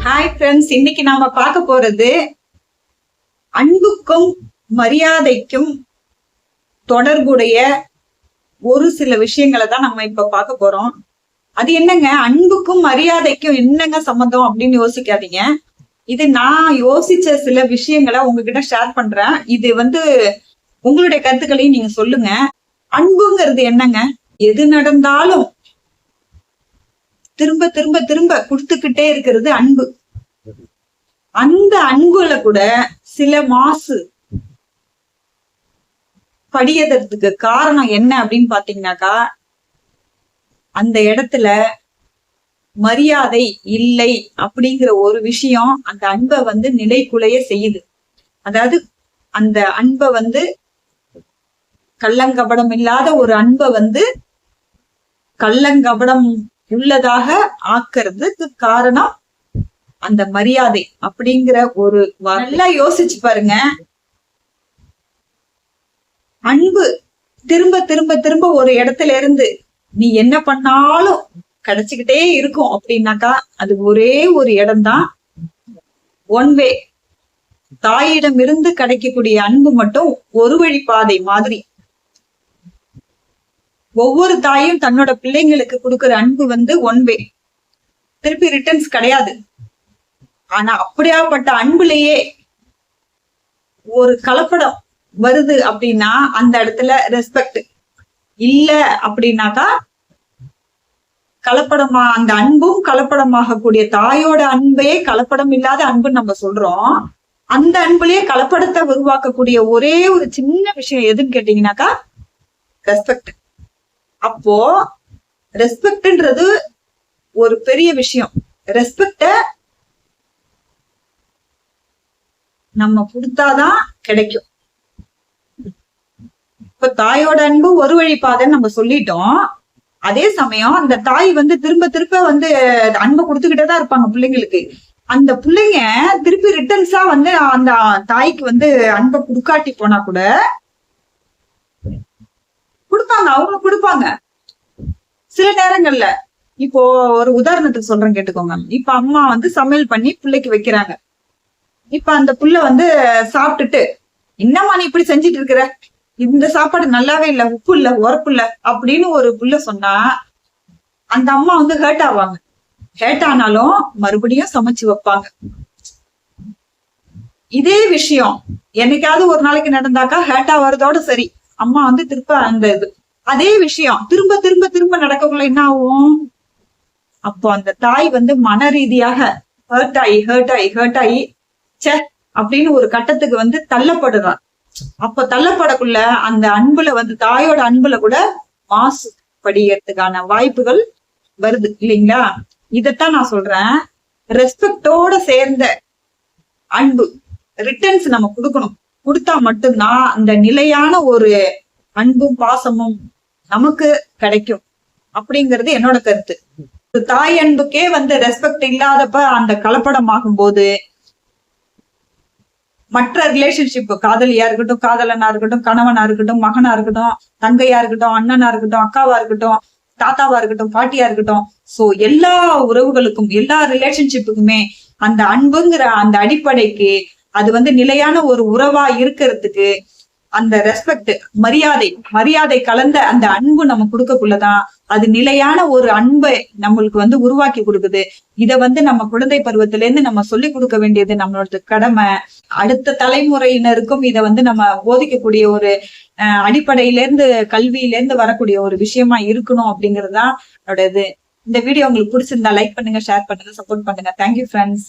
Hi friends, இன்னைக்கு நாம பார்க்க போறது அன்புக்கும் மரியாதைக்கும் தொடர்புடைய ஒரு சில விஷயங்களை தான் நம்ம இப்ப பார்க்க போறோம். அது என்னங்க, அன்புக்கும் மரியாதைக்கும் என்னங்க சம்மந்தம் அப்படின்னு யோசிக்காதீங்க. இது நான் யோசிச்ச சில விஷயங்களை உங்ககிட்ட ஷேர் பண்றேன். இது உங்களுடைய கருத்துக்களையும் நீங்க சொல்லுங்க. அன்புங்கிறது என்னங்க? எது நடந்தாலும் திரும்ப திரும்ப திரும்ப கொடுத்துக்கிட்டே இருக்கிறது அன்பு. அந்த அன்புல கூட சில மாசு படியறதுக்கு காரணம் என்ன அப்படின்னு பாத்தீங்கன்னாக்கா, அந்த இடத்துல மரியாதை இல்லை அப்படிங்கிற ஒரு விஷயம் அந்த அன்பை நிலைக்குலைய செய்யுது. அதாவது அந்த அன்பை கள்ளங்கபடம் இல்லாத ஒரு அன்பை கள்ளங்கபடம் உள்ளதாக ஆக்குறதுக்கு காரணம் அந்த மரியாதை அப்படிங்கிற ஒரு நல்லா யோசிச்சு பாருங்க. அன்பு திரும்ப திரும்ப திரும்ப ஒரு இடத்துல இருந்து நீ என்ன பண்ணாலும் கிடைச்சுக்கிட்டே இருக்கும் அப்படின்னாக்கா அது ஒரே ஒரு இடம்தான், ஒன் வே. தாயிடம் இருந்து கிடைக்கக்கூடிய அன்பு மட்டும் ஒரு வழி பாதை மாதிரி. ஒவ்வொரு தாயும் தன்னோட பிள்ளைங்களுக்கு கொடுக்கிற அன்பு ஒன் வே, திருப்பி ரிட்டர்ன்ஸ் கிடையாது. ஆனா அப்படியாப்பட்ட அன்புலயே ஒரு கலப்படம் வருது அப்படின்னா அந்த இடத்துல ரெஸ்பெக்ட் இல்ல அப்படின்னாக்கா கலப்படமா அந்த அன்பும் கலப்படமாக கூடிய தாயோட அன்பையே கலப்படம் இல்லாத அன்புன்னு நம்ம சொல்றோம். அந்த அன்புலயே கலப்படத்தை உருவாக்கக்கூடிய ஒரே ஒரு சின்ன விஷயம் எதுன்னு கேட்டீங்கன்னாக்கா ரெஸ்பெக்ட். அப்போ ரெஸ்பெக்ட்ன்றது ஒரு பெரிய விஷயம். ரெஸ்பெக்ட நம்ம கொடுத்தாதான் கிடைக்கும். இப்ப தாயோட அன்பு ஒரு வழி பாதைன்னு நம்ம சொல்லிட்டோம். அதே சமயம் அந்த தாய் திரும்ப திரும்ப அன்பை கொடுத்துக்கிட்டே தான் இருப்பாங்க பிள்ளைங்களுக்கு. அந்த பிள்ளைங்க திருப்பி ரிட்டர்ன்ஸா அந்த தாய்க்கு அன்பை கொடுக்காட்டி போனா கூட கொடுப்பாங்க, அவங்க கொடுப்பாங்க சில நேரங்கள்ல. இப்போ ஒரு உதாரணத்துக்கு சொல்றேன் கேட்டுக்கோங்க. இப்ப அம்மா சமையல் பண்ணி பிள்ளைக்கு வைக்கிறாங்க. இப்ப அந்த புள்ள சாப்பிட்டுட்டு, என்னம்மா நீ இப்படி செஞ்சிட்டு இருக்கிற, இந்த சாப்பாடு நல்லாவே இல்ல, உப்பு இல்ல, உரப்பு இல்ல அப்படின்னு ஒரு புள்ள சொன்னா அந்த அம்மா ஹேர்ட் ஆவாங்க. ஹேர்ட் ஆனாலும் மறுபடியும் சமைச்சு வைப்பாங்க. இதே விஷயம் என்னைக்காவது ஒரு நாளைக்கு நடந்தாக்கா ஹேர்ட் ஆவறதோட சரி, அம்மா திருப்ப அந்த இது அதே விஷயம் திரும்ப திரும்ப திரும்ப நடக்கக்குள்ள என்ன ஆகும்? அப்போ அந்த தாய் மன ரீதியாக ஹர்ட் ஆகி சே அப்படின்னு ஒரு கட்டத்துக்கு தள்ளப்படுறான். அப்ப தள்ளப்படக்குள்ள அந்த அன்புல தாயோட அன்புல கூட மாசு படிக்கிறதுக்கான வாய்ப்புகள் வருது இல்லைங்களா? இதத்தான் நான் சொல்றேன். ரெஸ்பெக்டோட சேர்ந்த அன்பு ரிட்டர்ன்ஸ் நம்ம கொடுக்கணும். கொடுத்தா மட்டும்தான் அந்த நிலையான ஒரு அன்பும் பாசமும் நமக்கு கிடைக்கும் அப்படிங்கிறது என்னோட கருத்து. தாய் அன்புக்கே ரெஸ்பெக்ட் இல்லாதப்ப அந்த கலப்படம் ஆகும் போது மற்ற ரிலேஷன்ஷிப், காதலியா இருக்கட்டும், காதலனா இருக்கட்டும், கணவனா இருக்கட்டும், மகனா இருக்கட்டும், தங்கையா இருக்கட்டும், அண்ணனா இருக்கட்டும், அக்காவா இருக்கட்டும், தாத்தாவா இருக்கட்டும், பாட்டியா இருக்கட்டும், சோ எல்லா உறவுகளுக்கும் எல்லா ரிலேஷன்ஷிப்புக்குமே அந்த அன்புங்கிற அந்த அடிப்படைக்கு அது நிலையான ஒரு உறவா இருக்கிறதுக்கு அந்த ரெஸ்பெக்ட், மரியாதை கலந்த அந்த அன்பு நம்ம கொடுக்கக்குள்ளதான் அது நிலையான ஒரு அன்பை நம்மளுக்கு உருவாக்கி கொடுக்குது. இத நம்ம குழந்தை பருவத்தில இருந்து நம்ம சொல்லி கொடுக்க வேண்டியது நம்மளோட கடமை. அடுத்த தலைமுறையினருக்கும் இத நம்ம போதிக்கக்கூடிய ஒரு அடிப்படையில இருந்து கல்வியில இருந்து வரக்கூடிய ஒரு விஷயமா இருக்கணும் அப்படிங்கறதுதான் என்னோட இது. இந்த வீடியோ உங்களுக்கு பிடிச்சிருந்தா லைக் பண்ணுங்க, ஷேர் பண்ணுங்க, சப்போர்ட் பண்ணுங்க. Thank you friends.